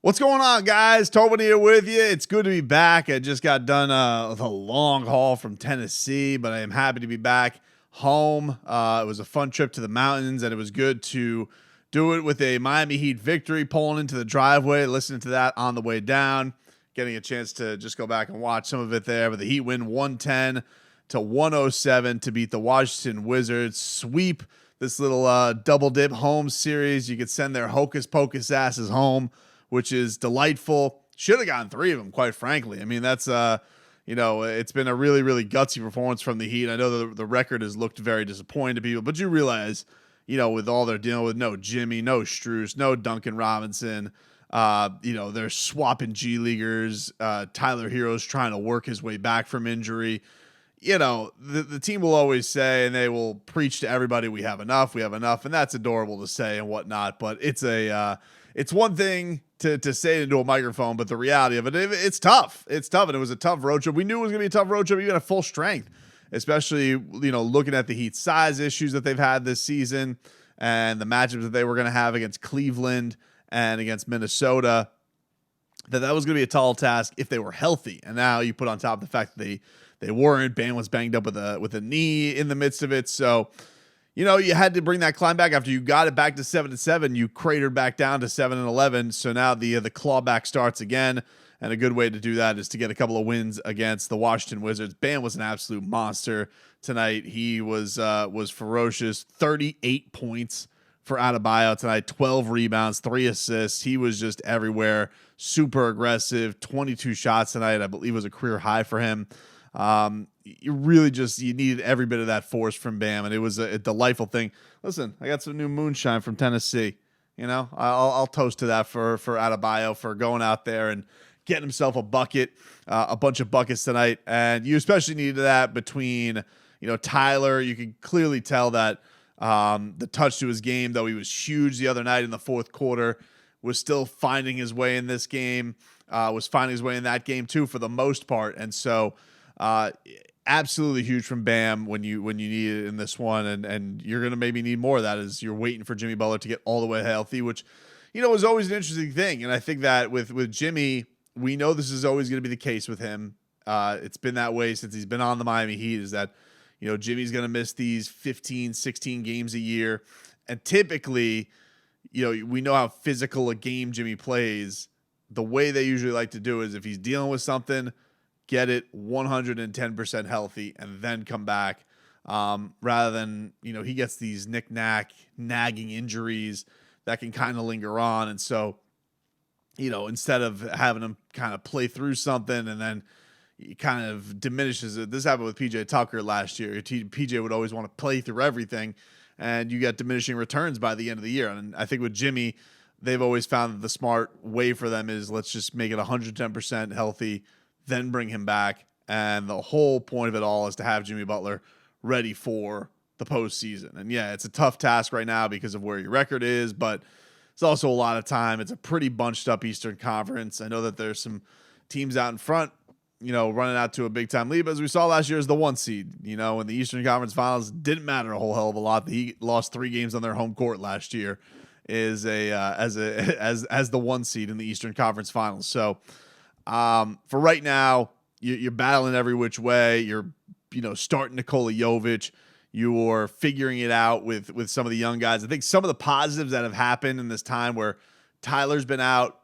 What's going on, guys? Tobin here with you. It's good to be back. I just got done with a long haul from Tennessee, but I am happy to be back home. It was a fun trip to the mountains, and it was good to do it with a Miami Heat victory, pulling into the driveway, listening to that on the way down, getting a chance to just go back and watch some of it there. But the Heat win 110 to 107 to beat the Washington Wizards, sweep this little double dip home series. You could send their hocus pocus asses home, which is delightful. Should have gotten 3 of them, quite frankly. I mean, that's it's been a really, really gutsy performance from the Heat. I know the record has looked very disappointing to people, but you realize, with all they're dealing with, no Jimmy, no Strus, no Duncan Robinson, they're swapping G Leaguers. Tyler Hero's trying to work his way back from injury. The team will always say, and they will preach to everybody, we have enough, and that's adorable to say and whatnot. But it's one thing to say it into a microphone, but the reality of it's tough. It's tough, and it was a tough road trip. We knew it was going to be a tough road trip even at full strength, especially looking at the Heat's size issues that they've had this season and the matchups that they were going to have against Cleveland and against Minnesota. That was going to be a tall task if they were healthy, and now you put on top of the fact that they weren't. Bam was banged up with a knee in the midst of it, so. You had to bring that climb back after you got it back to 7-7. You cratered back down to 7-11. So now the clawback starts again, and a good way to do that is to get a couple of wins against the Washington Wizards. Bam was an absolute monster tonight. He was ferocious. 38 points for Adebayo tonight. 12 rebounds, 3 assists. He was just everywhere. Super aggressive. 22 shots tonight. I believe was a career high for him. You needed every bit of that force from Bam, and it was a delightful thing. Listen, I got some new moonshine from Tennessee. I'll toast to that for Adebayo for going out there and getting himself a bunch of buckets tonight. And you especially needed that between, Tyler. You could clearly tell that the touch to his game, though he was huge the other night in the fourth quarter, was still finding his way in this game, was finding his way in that game too for the most part. And so absolutely huge from Bam when you need it in this one, and you're gonna maybe need more of that as you're waiting for Jimmy Butler to get all the way healthy, which was always an interesting thing. And I think that with Jimmy, we know this is always going to be the case with him. It's been that way since he's been on the Miami Heat, is that Jimmy's going to miss these 15, 16 games a year, and typically we know how physical a game Jimmy plays. The way they usually like to do is if he's dealing with something, get it 110% healthy and then come back, rather than, he gets these nagging injuries that can kind of linger on. And so, instead of having him kind of play through something and then he kind of diminishes it. This happened with PJ Tucker last year. PJ would always want to play through everything, and you get diminishing returns by the end of the year. And I think with Jimmy, they've always found that the smart way for them is let's just make it 110% healthy, then bring him back. And the whole point of it all is to have Jimmy Butler ready for the postseason. And yeah, it's a tough task right now because of where your record is, but it's also a lot of time. It's a pretty bunched up Eastern Conference. I know that there's some teams out in front, running out to a big time lead, but as we saw last year as the 1 seed, in the Eastern Conference Finals, didn't matter a whole hell of a lot. The Heat lost 3 games on their home court last year as the 1 seed in the Eastern Conference Finals. So, for right now, you're battling every which way. You're, starting Nikola Jovic. You're figuring it out with some of the young guys. I think some of the positives that have happened in this time where Tyler's been out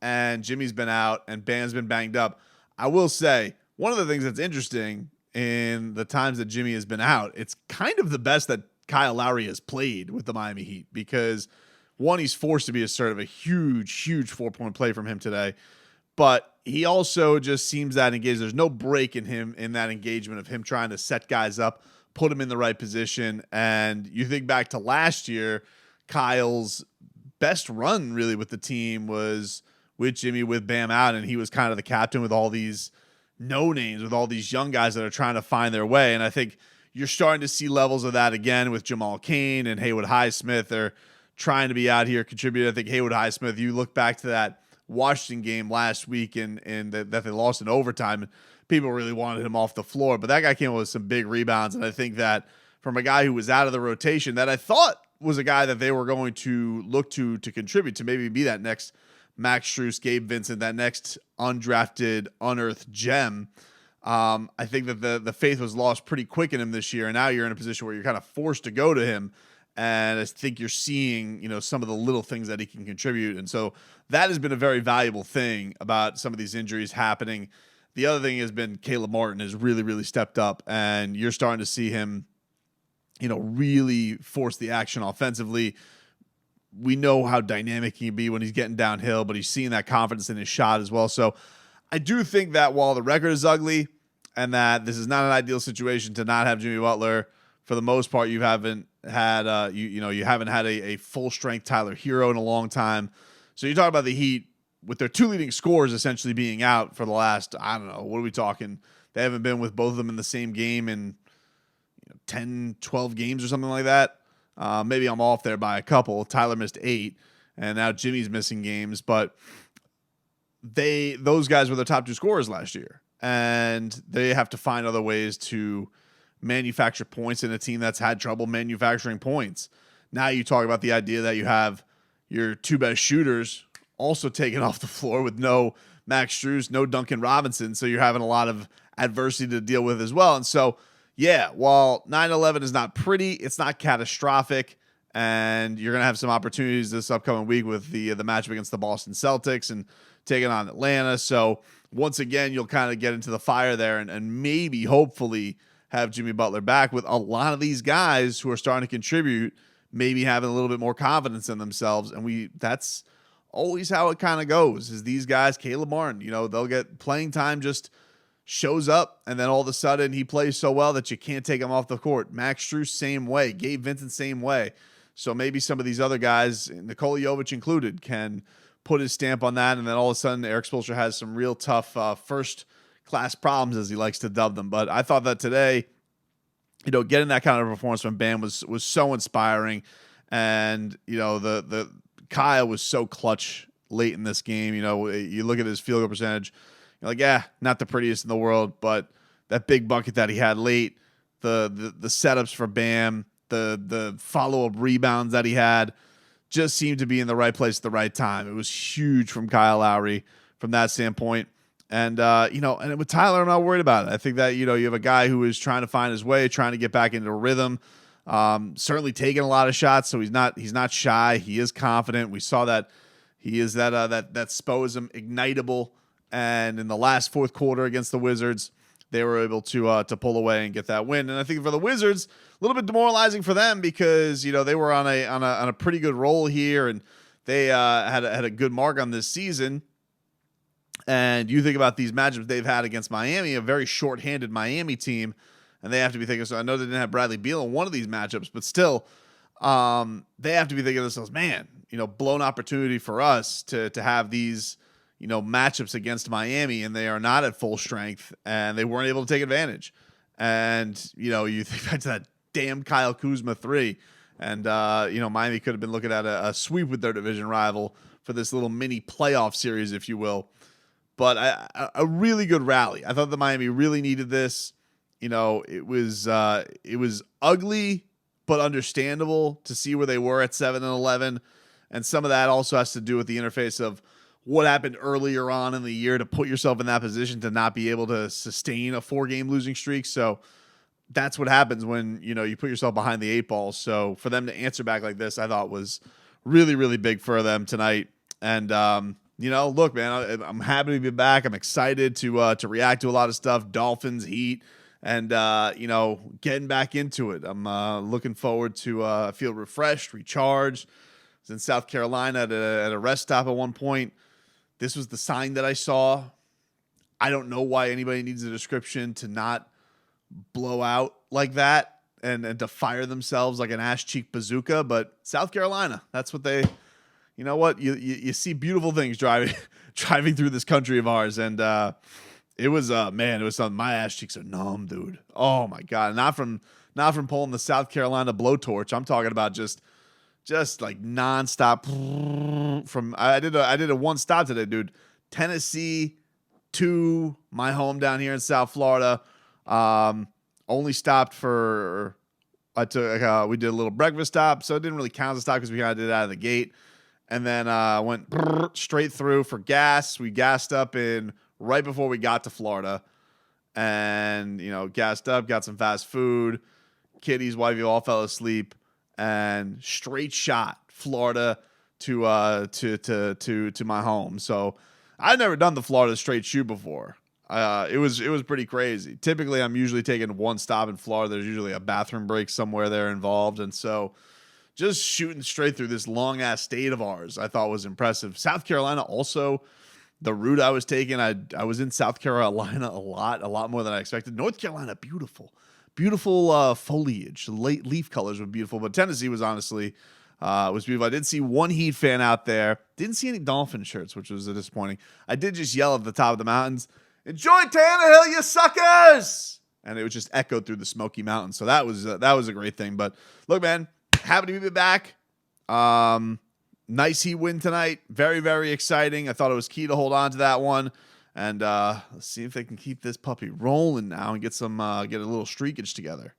and Jimmy's been out and Bam's been banged up. I will say one of the things that's interesting in the times that Jimmy has been out, it's kind of the best that Kyle Lowry has played with the Miami Heat because, one, he's forced to be assertive. A huge 4-point play from him today. But he also just seems that engaged. There's no break in him in that engagement of him trying to set guys up, put them in the right position. And you think back to last year, Kyle's best run really with the team was with Jimmy, with Bam out, and he was kind of the captain with all these no-names, with all these young guys that are trying to find their way. And I think you're starting to see levels of that again with Jamal Cain and Haywood Highsmith. They're trying to be out here contributing. I think Haywood Highsmith, you look back to that Washington game last week and that they lost in overtime, and people really wanted him off the floor, but that guy came with some big rebounds. And I think that from a guy who was out of the rotation that I thought was a guy that they were going to look to contribute, to maybe be that next Max Strus, Gabe Vincent, that next undrafted, unearthed gem. I think that the faith was lost pretty quick in him this year, and now you're in a position where you're kind of forced to go to him. And I think you're seeing, some of the little things that he can contribute. And so that has been a very valuable thing about some of these injuries happening. The other thing has been Caleb Martin has really, really stepped up, and you're starting to see him, really force the action offensively. We know how dynamic he can be when he's getting downhill, but he's seeing that confidence in his shot as well. So I do think that while the record is ugly and that this is not an ideal situation to not have Jimmy Butler, for the most part, you haven't had you haven't had a full strength Tyler Hero in a long time. So you talk about the Heat with their two leading scorers essentially being out for the last, I don't know, what are we talking? They haven't been with both of them in the same game in 10, 12 games or something like that. Maybe I'm off there by a couple. Tyler missed 8, and now Jimmy's missing games. But those guys were the top 2 scorers last year, and they have to find other ways to manufacture points in a team that's had trouble manufacturing points. Now you talk about the idea that you have your 2 best shooters also taken off the floor with no Max Strus, no Duncan Robinson, so you're having a lot of adversity to deal with as well. And so, yeah, while 9-11 is not pretty, it's not catastrophic, and you're going to have some opportunities this upcoming week with the matchup against the Boston Celtics and taking on Atlanta. So once again, you'll kind of get into the fire there and maybe, hopefully, have Jimmy Butler back with a lot of these guys who are starting to contribute, maybe having a little bit more confidence in themselves. And that's always how it kind of goes, is these guys, Caleb Martin, they'll get playing time, just shows up, and then all of a sudden he plays so well that you can't take him off the court. Max Strus, same way. Gabe Vincent, same way. So maybe some of these other guys, Nikola Jovic included, can put his stamp on that, and then all of a sudden Eric Spoelstra has some real tough first-class problems, as he likes to dub them. But I thought that today, getting that kind of performance from Bam was so inspiring, and the Kyle was so clutch late in this game. You look at his field goal percentage, you're like, yeah, not the prettiest in the world, but that big bucket that he had late, the setups for Bam, the follow-up rebounds that he had, just seemed to be in the right place at the right time. It was huge from Kyle Lowry from that standpoint. And, and with Tyler, I'm not worried about it. I think that, you have a guy who is trying to find his way, trying to get back into a rhythm, certainly taking a lot of shots. So he's not shy. He is confident. We saw that he is that Spoism ignitable. And in the last fourth quarter against the Wizards, they were able to pull away and get that win. And I think for the Wizards, a little bit demoralizing for them because they were on a pretty good roll here, and they had a good mark on this season. And you think about these matchups they've had against Miami, a very shorthanded Miami team, and they have to be thinking. So I know they didn't have Bradley Beal in one of these matchups, but still, they have to be thinking to themselves, man, blown opportunity for us to have these matchups against Miami, and they are not at full strength, and they weren't able to take advantage. And, you think back to that damn Kyle Kuzma 3, and, Miami could have been looking at a sweep with their division rival for this little mini playoff series, if you will. But a really good rally. I thought the Miami really needed this. It was ugly, but understandable to see where they were at 7-11. And some of that also has to do with the interface of what happened earlier on in the year to put yourself in that position to not be able to sustain a 4-game losing streak. So that's what happens when, you put yourself behind the 8 ball. So for them to answer back like this, I thought was really, really big for them tonight. And, look, man, I'm happy to be back. I'm excited to react to a lot of stuff, Dolphins, Heat, and, getting back into it. I'm looking forward to feel refreshed, recharged. I was in South Carolina at a rest stop at one point. This was the sign that I saw. I don't know why anybody needs a description to not blow out like that and to fire themselves like an ass cheek bazooka. But South Carolina, that's what they, you see beautiful things driving through this country of ours. And it was something. My ass cheeks are numb, dude. Oh my God. Not from pulling the South Carolina blowtorch. I'm talking about just like nonstop from I did a one stop today, dude. Tennessee to my home down here in South Florida. Only stopped we did a little breakfast stop, so it didn't really count as a stop because we kind of did it out of the gate. and then went straight through for gas. We gassed up in right before we got to Florida, and gassed up, got some fast food. Kitty's wifey all fell asleep, and straight shot Florida to my home. So I'd never done the Florida straight shoot before. It was pretty crazy. Typically, I'm usually taking one stop in Florida. There's usually a bathroom break somewhere there involved, and so just shooting straight through this long ass state of ours, I thought was impressive. South Carolina also. The route I was taking, I was in South Carolina a lot more than I expected. North Carolina, beautiful foliage. The late leaf colors were beautiful, but Tennessee was honestly was beautiful. I did see one Heat fan out there. Didn't see any Dolphin shirts, which was disappointing. I did just yell at the top of the mountains, "Enjoy Tannehill, you suckers!" And it was just echoed through the Smoky Mountains. So that was a great thing. But look, man, happy to be back. Nice Heat win tonight. Very, very exciting. I thought it was key to hold on to that one. And let's see if they can keep this puppy rolling now and get a little streakage together.